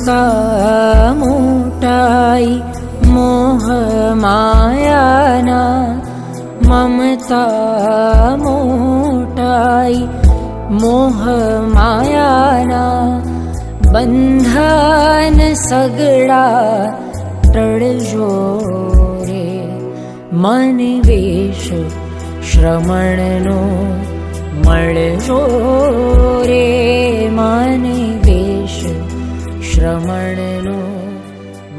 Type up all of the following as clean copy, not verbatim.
ममता मोटाई मोह मायाना, ममता मोटाई मोह मायाना, बंधन सगड़ा टळजो रे, मन वेश श्रमणनो मळजो रे, मन वेश श्रमणनो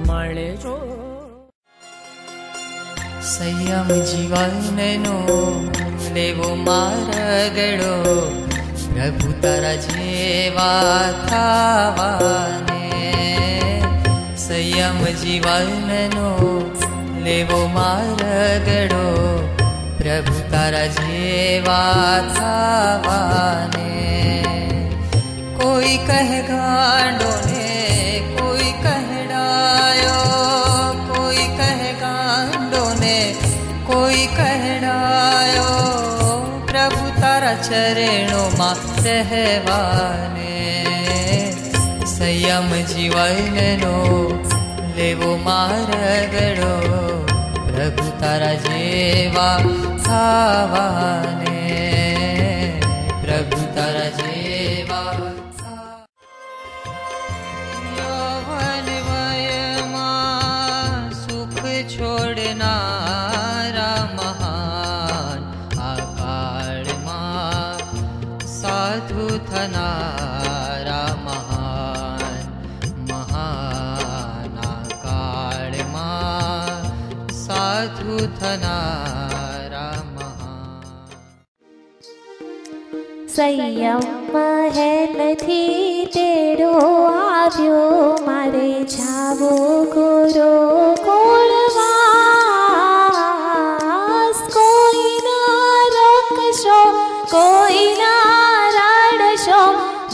मळजो। संयम जीवननो लेवो मार्गड़ो, प्रभु तारा जेवा थावाने। संयम जीवननो लेवो मार्गड़ो, प्रभु तारा जेवा थावाने। कोई कह गांडो ने कोई कह डायो, कोई कह गांडो ने कोई कह डायो, प्रभु तारा चरणों मां रहवाने। संयम जीवननो लेवो मार्गड़ो, प्रभु तारा जेवा थावाने, प्रभु तारा जेवा। यौवन वयमा सुख छोड़नारा महान, आकाल मां साधु थनारा महान, महान आकाल मां साधु थनारा महान। संयम महलथी तेड़ो आव्यो, मारे जावो गुरुकुलवास। कोई ना रोकशो कोई ना रड़शो,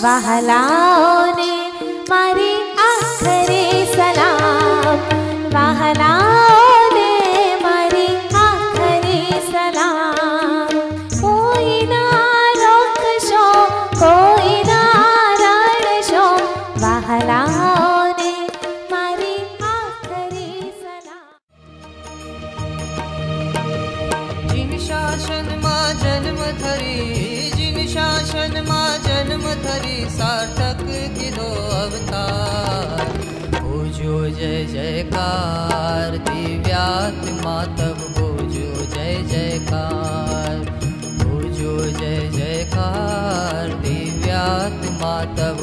वहलाओने मारी आखरी सलाम, वहलाओने मारी आखरी सलाम। कोई ना रोकशो कोई ना रड़शो, वहलाओने मारी आखरी सलाम। जिन शासन मां जन्म धरी, जिन शासन मां जन्म धरी, सार्थक किदो अवतार। बोजो जय जयकार, दिव्यात्मा तब बोजो जय जयकार, बोजो जय जयकार, दिव्यात्मा तब